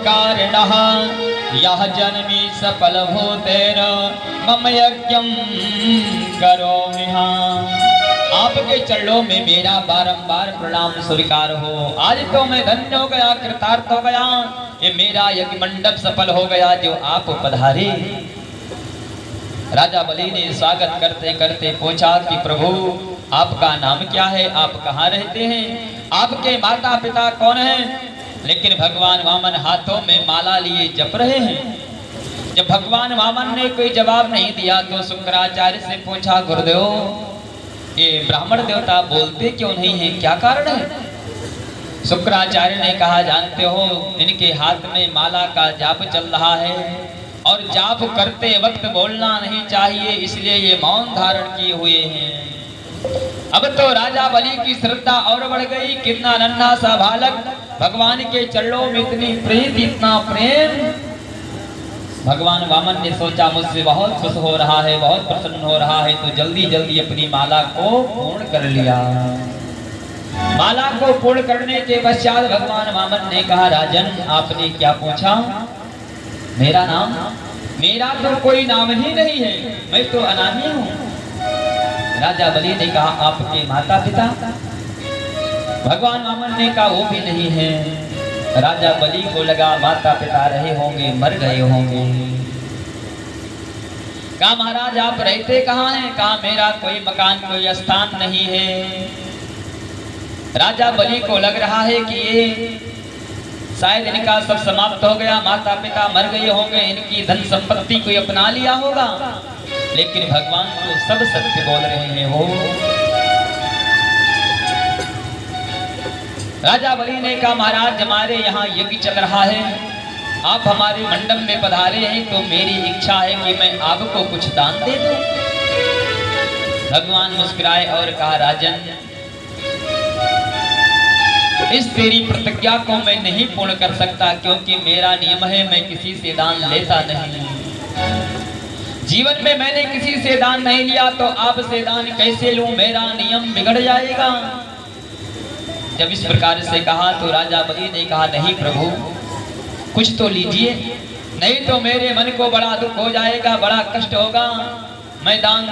कारिणः यह जन्मी सफल भूतेन मम यज्ञं करोम्यहम्। आपके चरणों में मेरा बारंबार प्रणाम स्वीकार हो। आज तो मैं धन्य हो गया, कृतार्थ हो गया, ये मेरा यज्ञ मंडप सफल हो गया जो आप पधारे। राजा बलि ने स्वागत करते करते पूछा कि प्रभु आपका नाम क्या है, आप कहाँ रहते हैं, आपके माता पिता कौन हैं? लेकिन भगवान वामन हाथों में माला लिए जप रहे हैं। जब भगवान वामन ने कोई जवाब नहीं दिया तो शुक्राचार्य से पूछा, गुरुदेव ये ब्राह्मण देवता बोलते क्यों नहीं है, क्या कारण है? शुक्राचार्य ने कहा, जानते हो इनके हाथ में माला का जाप चल रहा है और जाप करते वक्त बोलना नहीं चाहिए, इसलिए ये मौन धारण किए हुए हैं। अब तो राजा बलि की श्रद्धा और बढ़ गई। कितना नन्हा सा बालक, भगवान के चरणों में इतनी प्रीति, इतना प्रेम। भगवान वामन ने सोचा मुझसे बहुत खुश हो रहा है, बहुत प्रसन्न हो रहा है, तो जल्दी जल्दी अपनी माला को पूर्ण कर लिया। माला को पूर्ण करने के पश्चात भगवान वामन ने कहा, राजन आपने क्या पूछा? मेरा नाम? मेरा तो कोई नाम ही नहीं है, मैं तो अनामी हूँ। राजा बलि ने कहा, आपके माता पिता? भगवान वामन ने कहा, वो भी नहीं है। राजा बलि को लगा माता पिता रहे होंगे, मर गए होंगे। कहा महाराज आप रहते कहाँ हैं? कहा मेरा कोई मकान, कोई स्थान नहीं है। राजा बलि को लग रहा है कि ये शायद इनका सब समाप्त हो गया, माता पिता मर गए होंगे, इनकी धन संपत्ति कोई अपना लिया होगा। लेकिन भगवान तो सब सत्य बोल रहे हैं। हो राजा बलि ने कहा, महाराज हमारे यहाँ यज्ञ चल रहा है, आप हमारे मंडप में पधारे हैं, तो मेरी इच्छा है कि मैं आपको कुछ दान दे दूं। भगवान मुस्कुराए और कहा, राजन इस तेरी प्रतिज्ञा को मैं नहीं पूर्ण कर सकता, क्योंकि मेरा नियम है मैं किसी से दान लेता नहीं। जीवन में मैंने किसी से दान नहीं लिया, तो आपसे दान कैसे लूं? मेरा नियम बिगड़ जाएगा। जब इस प्रकार से कहा तो राजा बलि ने कहा, नहीं प्रभु कुछ तो लीजिए, नहीं तो मेरे मन को बड़ा दुख हो जाएगा, बड़ा कष्ट होगा। मैं दान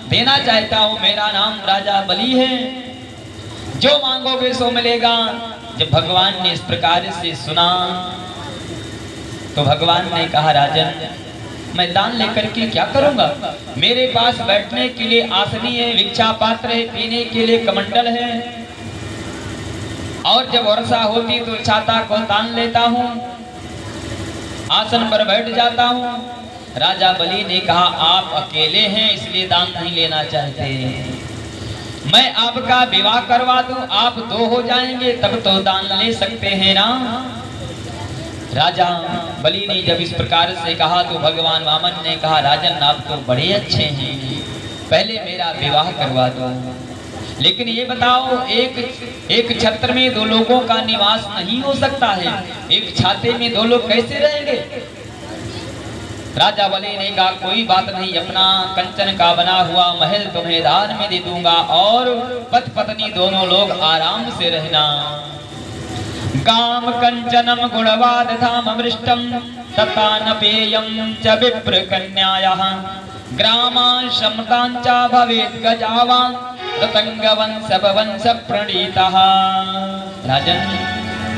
देना चाहता हूँ, मेरा नाम राजा बलि है, जो मांगोगे सो मिलेगा। जब भगवान ने इस प्रकार से सुना तो भगवान ने कहा, राजन मैं दान लेकर के क्या करूंगा? मेरे पास बैठने के लिए आसनी है, भिक्षा पात्र है, पीने के लिए कमंडल है, और जब वर्षा होती तो छाता को तान लेता हूँ, आसन पर बैठ जाता हूँ। राजा बलि ने कहा, आप अकेले हैं इसलिए दान नहीं लेना चाहते, मैं आपका विवाह करवा दूं, आप दो हो जाएंगे तब तो दान ले सकते हैं ना। राजा बलि ने जब इस प्रकार से कहा तो भगवान वामन ने कहा, राजन आप तो बड़े अच्छे हैं, पहले मेरा विवाह करवा दो। लेकिन ये बताओ, एक छत्र में दो लोगों का निवास नहीं हो सकता है, एक छाते में दो लोग कैसे रहेंगे? राजा बलि ने कहा, कोई बात नहीं, अपना कंचन का बना हुआ महल तुम्हें दान में दे दूंगा, और पति पत्नी दोनों लोग आराम से रहना। काम कंचनम गुणवाद धाम अमृष्टम तथा न पेयम च विप्र कन्यायाः ग्रामा शमतांचा भवेत् गजावा रतंग वंश वंश प्रणीतः। राजन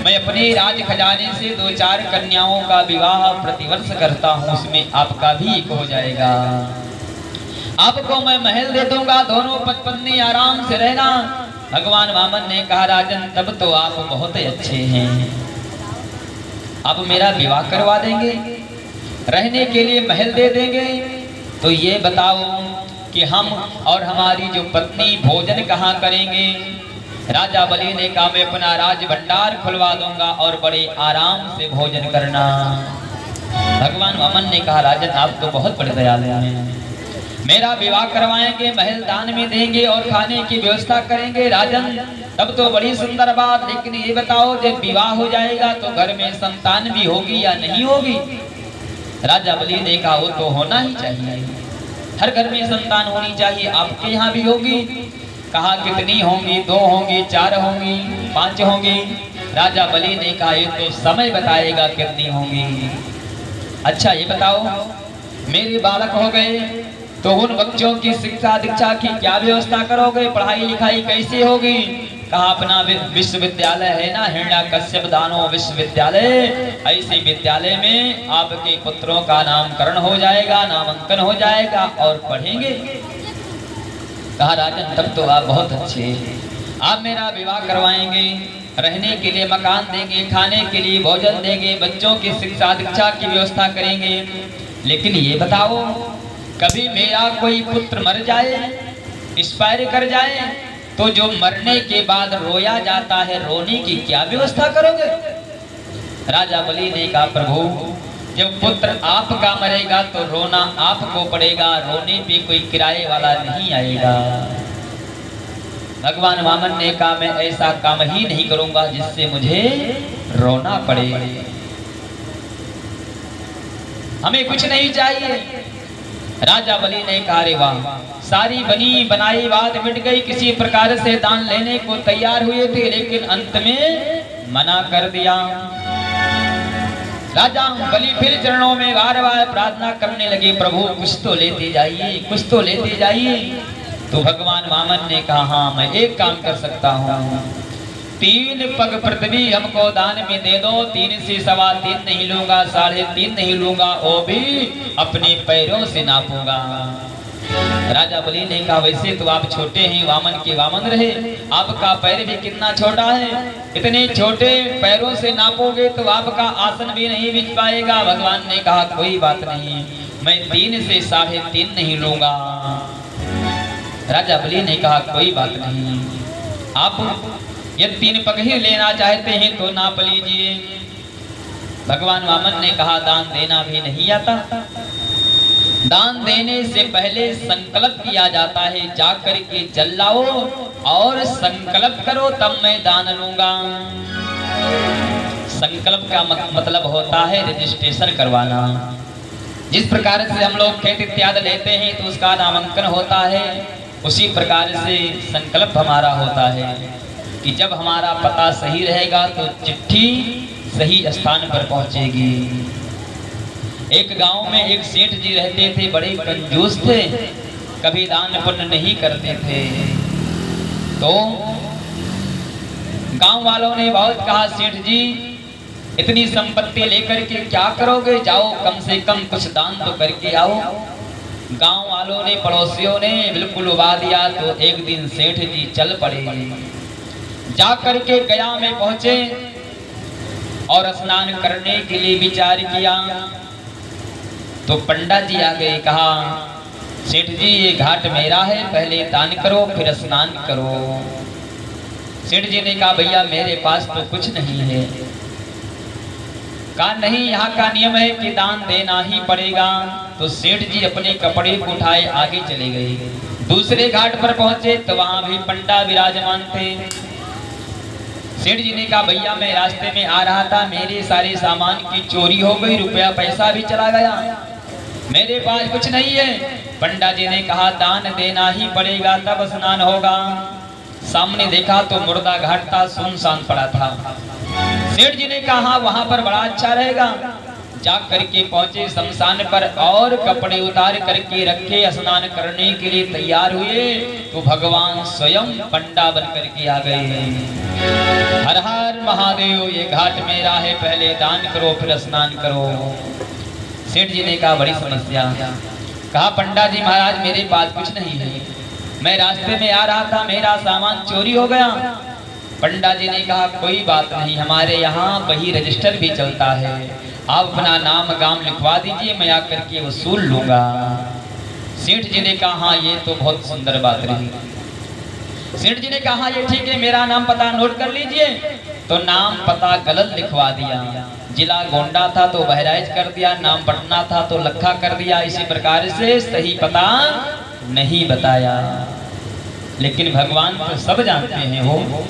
मैं अपने राज खजाने से 2-4 कन्याओं का विवाह प्रतिवर्ष करता हूँ, उसमें आपका भी एक हो जाएगा। आपको मैं महल दे दूंगा, दोनों पति पत्नी आराम से रहना। भगवान वामन ने कहा, राजन तब तो आप बहुत अच्छे हैं, आप मेरा विवाह करवा देंगे, रहने के लिए महल दे देंगे, तो ये बताओ कि हम और हमारी जो पत्नी भोजन कहाँ करेंगे? राजा बलि ने कहा, मैं अपना राज भंडार खुलवा दूंगा और बड़े आराम से भोजन करना। भगवान वामन ने कहा, राजन आप तो बहुत बड़े दयालु हैं, मेरा विवाह करवाएंगे, महल दान में देंगे और खाने की व्यवस्था करेंगे। राजन तब तो बड़ी सुंदर बात, लेकिन ये बताओ जब विवाह हो जाएगा तो घर में संतान भी होगी या नहीं होगी? राजा बलि ने कहा, वो तो होना ही चाहिए, हर घर में संतान होनी चाहिए, आपके यहाँ भी होगी। कहा कितनी होंगी? 2 होंगी, 4 होंगी, 5 होंगी? राजा बलि ने कहा ये तो समय बताएगा कितनी होंगी। अच्छा ये बताओ, मेरे बालक हो गए तो उन बच्चों की शिक्षा दीक्षा की क्या व्यवस्था करोगे, पढ़ाई लिखाई कैसी होगी? कहा अपना विश्वविद्यालय है ना, हिरण्यकश्यप दानव विश्वविद्यालय, ऐसे विद्यालय में आपके पुत्रों का नामकरण हो जाएगा, नामांकन हो जाएगा और पढ़ेंगे। कहा राजन तब तो आप बहुत अच्छे हैं, आप मेरा विवाह करवाएंगे, रहने के लिए मकान देंगे, खाने के लिए भोजन देंगे, बच्चों की शिक्षा दीक्षा की व्यवस्था करेंगे। लेकिन ये बताओ कभी मेरा कोई पुत्र मर जाए, एक्सपायर कर जाए, तो जो मरने के बाद रोया जाता है रोने की क्या व्यवस्था करोगे? राजा बलि ने कहा प्रभु जब पुत्र आपका मरेगा तो रोना आपको पड़ेगा, रोने पे कोई किराए वाला नहीं आएगा। भगवान वामन ने कहा मैं ऐसा काम ही नहीं करूंगा जिससे मुझे रोना पड़े, हमें कुछ नहीं चाहिए। राजा बलि ने कहा रे वाह, सारी बनी बनाई बात मिट गई, किसी प्रकार से दान लेने को तैयार हुए थे लेकिन अंत में मना कर दिया। राजा बलि फिर चरणों में बार बार प्रार्थना करने लगे प्रभु कुछ तो लेते जाइए, कुछ तो लेते जाइए। तो भगवान वामन ने कहा हाँ मैं एक काम कर सकता हूँ, 3 पग पृथ्वी हमको दान में दे दो, 3 से 3.25 नहीं लूंगा, 3.5 नहीं लूंगा, वो भी अपने पैरों से नापूंगा। राजा बलि ने कहा वैसे तो आप छोटे हैं, वामन के वामन रहे, आपका पैर भी कितना छोटा है, इतने छोटे पैरों से नापोगे तो आपका आसन भी नहीं बिछ पाएगा। भगवान ने कहा कोई बात नहीं, मैं 3 से 3.5 नहीं लूंगा। राजा बलि ने कहा कोई बात नहीं, आप ये 3 पग ही लेना चाहते हैं तो नाप लीजिए। भगवान वामन ने कहा दान देना भी नहीं आता, दान देने से पहले संकल्प किया जाता है, जाकर के जल लाओ और संकल्प करो तब मैं दान लूंगा। संकल्प का मतलब होता है रजिस्ट्रेशन करवाना। जिस प्रकार से हम लोग खेत इत्यादि लेते हैं तो उसका नामांकन होता है, उसी प्रकार से संकल्प हमारा होता है कि जब हमारा पता सही रहेगा तो चिट्ठी सही स्थान पर पहुंचेगी। एक गांव में एक सेठ जी रहते थे, बड़े कंजूस थे, कभी दान पुण्य नहीं करते थे। तो गांव वालों ने बहुत कहा सेठ जी इतनी संपत्ति लेकर के क्या करोगे, जाओ कम से कम कुछ दान तो करके आओ। गांव वालों ने पड़ोसियों ने बिल्कुल उबा दिया। तो एक दिन सेठ जी चल पड़े, जा करके गया में पहुंचे और स्नान करने के लिए विचार किया। तो पंडा जी आ गए, कहा सेठ जी ये घाट मेरा है, पहले दान करो फिर स्नान करो। सेठ जी ने कहा भैया मेरे पास तो कुछ नहीं है। कहा नहीं यहाँ का नियम है कि दान देना ही पड़ेगा। तो सेठ जी अपने कपड़े को उठाए आगे चले गए। दूसरे घाट पर पहुंचे तो वहां भी पंडा विराजमान थे। सेठ जी ने कहा भैया मैं रास्ते में आ रहा था, मेरे सारे सामान की चोरी हो गई, रुपया पैसा भी चला गया, मेरे पास कुछ नहीं है। पंडा जी ने कहा दान देना ही पड़ेगा तब स्नान होगा। सामने देखा तो मुर्दा घाट था, सुनसान पड़ा था। सेठ जी ने कहा वहां पर बड़ा अच्छा रहेगा। जा करके पहुंचे शमशान पर और कपड़े उतार करके रखे, स्नान करने के लिए तैयार हुए तो भगवान स्वयं पंडा बन करके आ गए। हर हर महादेव ये घाट मेरा है, पहले दान करो फिर स्नान करो। सेठ जी ने कहा बड़ी समस्या। कहा पंडा जी महाराज मेरे पास कुछ नहीं है, मैं रास्ते में आ रहा था, मेरा सामान चोरी हो गया। पंडा जी ने कहा कोई बात नहीं, हमारे यहाँ वही रजिस्टर भी चलता है, आप अपना नाम गाम लिखवा दीजिए, मैं आकर के वसूल लूंगा। सेठ जी ने कहा हाँ ये तो बहुत सुंदर बात रही। सेठ जी ने कहा ये ठीक है, मेरा नाम पता नोट कर लीजिए। तो नाम पता गलत लिखवा दिया, जिला गोंडा था तो बहराइच कर दिया, नाम पटना था तो लखा कर दिया। इसी प्रकार से सही पता नहीं बताया। लेकिन भगवान तो सब जानते हैं हो।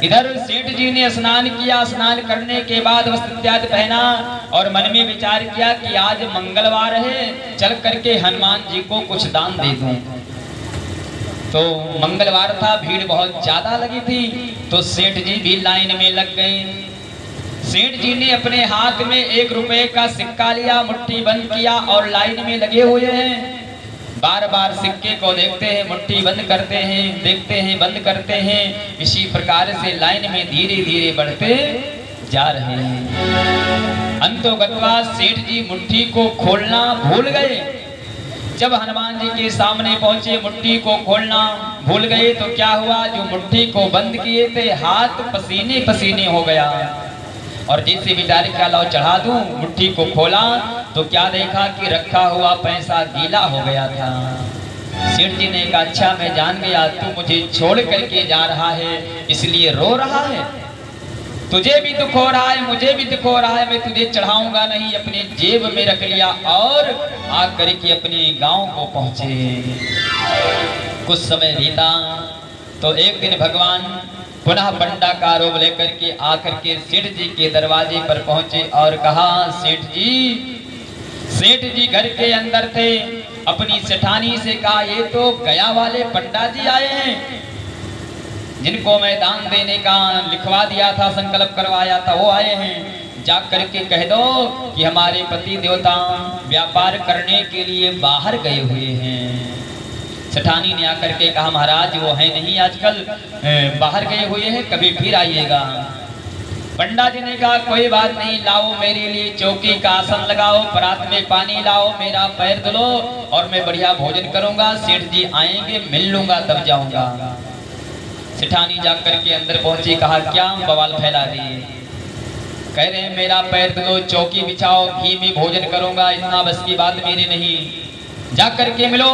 इधर सेठ जी ने स्नान किया, स्नान करने के बाद वस्त्र इत्यादि पहना और मन में विचार किया कि आज मंगलवार है, चल करके हनुमान जी को कुछ दान दे दूं। तो मंगलवार था, भीड़ बहुत ज्यादा लगी थी, तो सेठ जी भी लाइन में लग गए। सेठ जी ने अपने हाथ में 1 रुपए का सिक्का लिया, मुट्ठी बंद किया और लाइन में लगे हुए हैं। बार बार सिक्के को देखते हैं, मुट्ठी बंद करते हैं, देखते हैं, बंद करते हैं। इसी प्रकार से लाइन में धीरे धीरे बढ़ते जा रहे हैं। अंतोगत्वा सेठ जी मुट्ठी को खोलना भूल गए। जब हनुमान जी के सामने पहुंचे, मुट्ठी को खोलना भूल गए तो क्या हुआ, जो मुट्ठी को बंद किए थे हाथ पसीने पसीने हो गया। और जैसे बेचारे क्या लाओ चढ़ा दूं, मुट्ठी को खोला तो क्या देखा कि रखा हुआ पैसा गीला हो गया था। सेठ जी ने कहा, अच्छा मैं जान गया तू मुझे छोड़ करके जा रहा है, इसलिए रो रहा है। तुझे भी दुख हो रहा है, मुझे भी दुख हो रहा है, मैं तुझे चढ़ाऊंगा नहीं। अपने जेब में रख लिया और आकर के अपने गांव को पहुंचे। कुछ समय बीता तो एक दिन भगवान पुनः पंडा का रूप लेकर के आकर के सेठ जी के दरवाजे पर पहुंचे और कहा, सेठ जी घर के अंदर थे। अपनी सेठानी से कहा, ये तो गया वाले पंडा जी आए हैं, जिनको मैं दान देने का लिखवा दिया था, संकल्प करवाया था, वो आए हैं। जा करके कह दो कि हमारे पति देवता व्यापार करने के लिए बाहर गए हुए हैं। सेठानी ने आकर के कहा, महाराज वो है नहीं, आजकल बाहर गए हुए हैं, कभी फिर आइएगा। पंडा जी ने कहा, कोई बात नहीं, लाओ मेरे लिए चौकी का आसन लगाओ, परात में पानी लाओ, मेरा पैर धुलो और मैं बढ़िया भोजन करूंगा। सेठ जी आएंगे, मिल लूंगा, तब जाऊंगा। सेठानी जाकर के अंदर पहुंची, कहा, क्या बवाल फैला दिए। कह रहे हैं, मेरा पैर धुलो, चौकी बिछाओ, घी में भोजन करूंगा, इतना बस की बात मेरी नहीं, जा करके मिलो।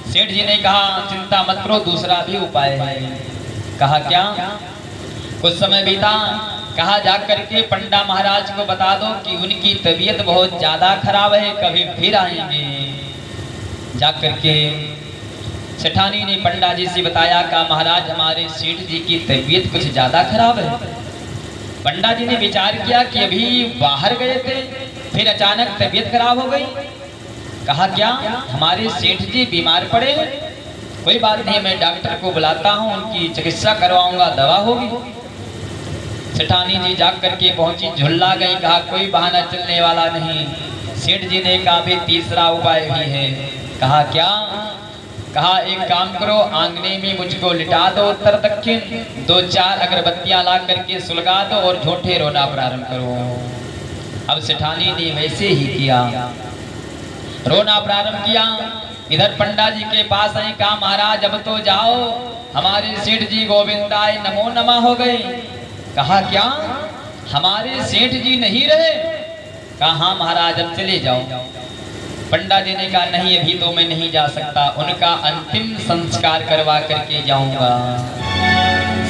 सेठ जी ने कहा, चिंता मत करो, दूसरा भी उपाय है। कहा, क्या? कुछ समय बीता, कहा, जाकर के पंडा महाराज को बता दो कि उनकी तबीयत बहुत ज्यादा खराब है, कभी फिर आएंगे। जाकर के सेठानी ने पंडा जी से बताया, कहा, महाराज हमारे सेठ जी की तबीयत कुछ ज्यादा खराब है। पंडा जी ने विचार किया कि अभी बाहर गए थे, फिर अचानक तबीयत खराब हो गई। कहा, क्या? हमारे सेठ जी बीमार पड़े हैं? कोई बात नहीं, मैं डॉक्टर को बुलाता हूँ, उनकी चिकित्सा करवाऊंगा, दवा होगी। सेठानी जी जाग करके पहुंची, झुल्ला गई। कहा, कोई बहाना चलने वाला नहीं। सेठ जी ने कहा, भी तीसरा उपाय भी है। कहा, क्या? कहा, एक काम करो, आंगने में मुझको लिटा दो उत्तर दक्षिण, 2-4 अगरबत्तियां ला करके सुलगा दो और झूठे रोना प्रारंभ करो। अब सेठानी ने वैसे ही किया, रोना प्रारंभ किया। इधर पंडा जी के पास आई, कहा, महाराज अब तो जाओ, हमारे सेठ जी गोविंदाय नमो नमः हो गए। कहा, क्या? हमारे सेठ जी नहीं रहे? कहा, हाँ महाराज, अब चले जाओ। पंडा जी ने कहा, नहीं अभी तो मैं नहीं जा सकता, उनका अंतिम संस्कार करवा करके जाऊंगा।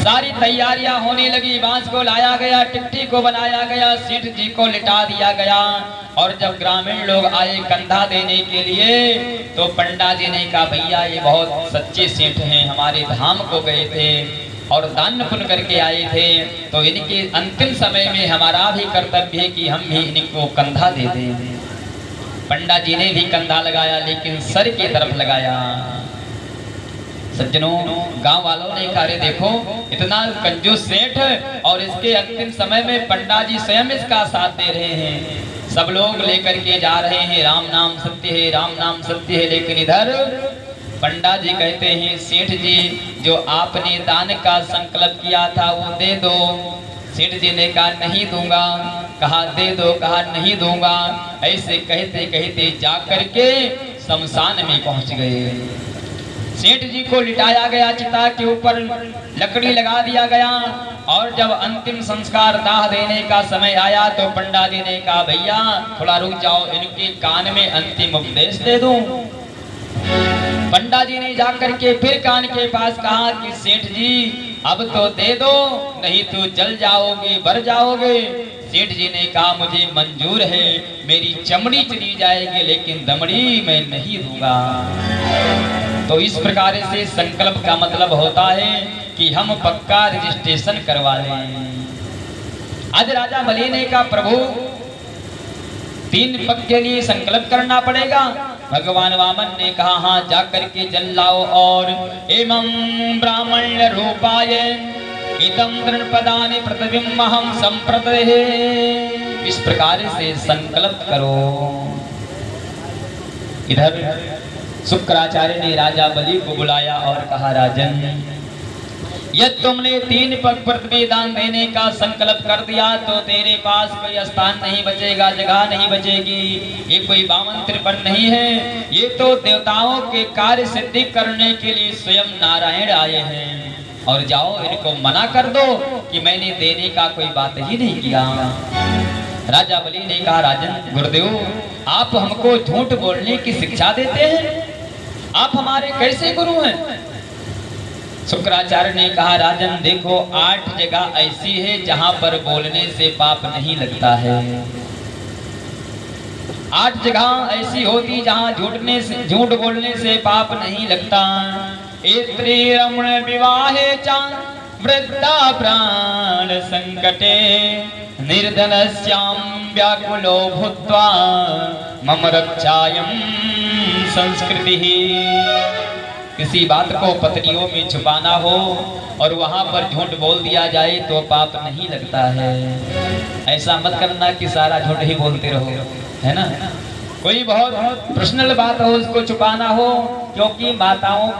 सारी तैयारियां होने लगी, बांस को लाया गया, टिकटी को बनाया गया, सेठ जी को लिटा दिया गया। और जब ग्रामीण लोग आए कंधा देने के लिए तो पंडा जी ने कहा, भैया ये बहुत सच्चे सेठ हैं, हमारे धाम को गए थे और दान पुण्य करके आए थे, तो इनके अंतिम समय में हमारा भी कर्तव्य है कि हम भी इनको कंधा दे दें। पंडा जी ने भी कंधा लगाया, लेकिन सर की तरफ लगाया। सज्जनों, गांव वालों ने कहा, देखो इतना कंजूस सेठ और इसके अंतिम समय में पंडा जी स्वयं इसका साथ दे रहे हैं। सब लोग लेकर के जा रहे हैं, राम नाम सत्य है, राम नाम सत्य है। लेकिन इधर पंडा जी कहते हैं, सेठ जी जो आपने दान का संकल्प किया था वो दे दो। सेठ जी ने कहा, नहीं दूंगा। कहा, दे दो। कहा, नहीं दूंगा। ऐसे कहते कहते जा करके शमशान में पहुंच गए। सेठ जी को लिटाया गया, चिता के ऊपर लकड़ी लगा दिया गया। और जब अंतिम संस्कार दाह देने का समय आया तो पंडा जी ने कहा, भैया थोड़ा रुक जाओ, इनके कान में अंतिम उपदेश दे दूं। पंडा जी ने जाकर के फिर कान के पास कहा कि सेठ जी अब तो दे दो, नहीं तो जल जाओगे, भर जाओगे। सेठ जी ने कहा, मुझे मंजूर है, मेरी चमड़ी चली जाएगी लेकिन दमड़ी मैं नहीं दूंगा। तो इस प्रकार से संकल्प का मतलब होता है कि हम पक्का रजिस्ट्रेशन करवा लें। आज राजा बलि ने कहा, प्रभु 3 पग के लिए संकल्प करना पड़ेगा, भगवान वामन ने कहा हाँ जा करके जल लाओ और एवं ब्राह्मण रूपाय इदं दृढ़पदानि प्रतिबिंबहं संप्रदहे, इस प्रकार से संकल्प करो। इधर शुक्राचार्य ने राजा बलि को बुलाया और कहा राजन यदि तुमने 3 पग पृथ्वी दान देने का संकल्प कर दिया तो तेरे पास कोई स्थान नहीं बचेगा, जगह नहीं बचेगी। ये कोई बामन त्रिपन्न नहीं है, ये तो देवताओं के कार्य सिद्धि करने के लिए स्वयं नारायण आए हैं। और जाओ इनको मना कर दो कि मैंने देने का कोई बात ही नहीं किया। राजा बलि ने कहा राजन गुरुदेव आप हमको झूठ बोलने की शिक्षा देते हैं, आप हमारे कैसे गुरु हैं? शुक्राचार्य ने कहा राजन देखो 8 जगह ऐसी है जहां पर बोलने से पाप नहीं लगता है। 8 जगह ऐसी होती जहां झूठ बोलने से पाप नहीं लगता। स्त्री रमण विवाहे चा वृद्धा प्राण संकटे निर्धनस्याम व्याकुलो भूत्वा मम रक्षायं संस्कृति। किसी बात को पत्नियों में छुपाना हो और वहां पर झूठ बोल दिया जाए तो पाप नहीं लगता है। ऐसा मत करना कि सारा झूठ ही बोलते रहो, है ना। कोई बहुत पर्सनल बात हो उसको छुपाना हो, क्योंकि माताओं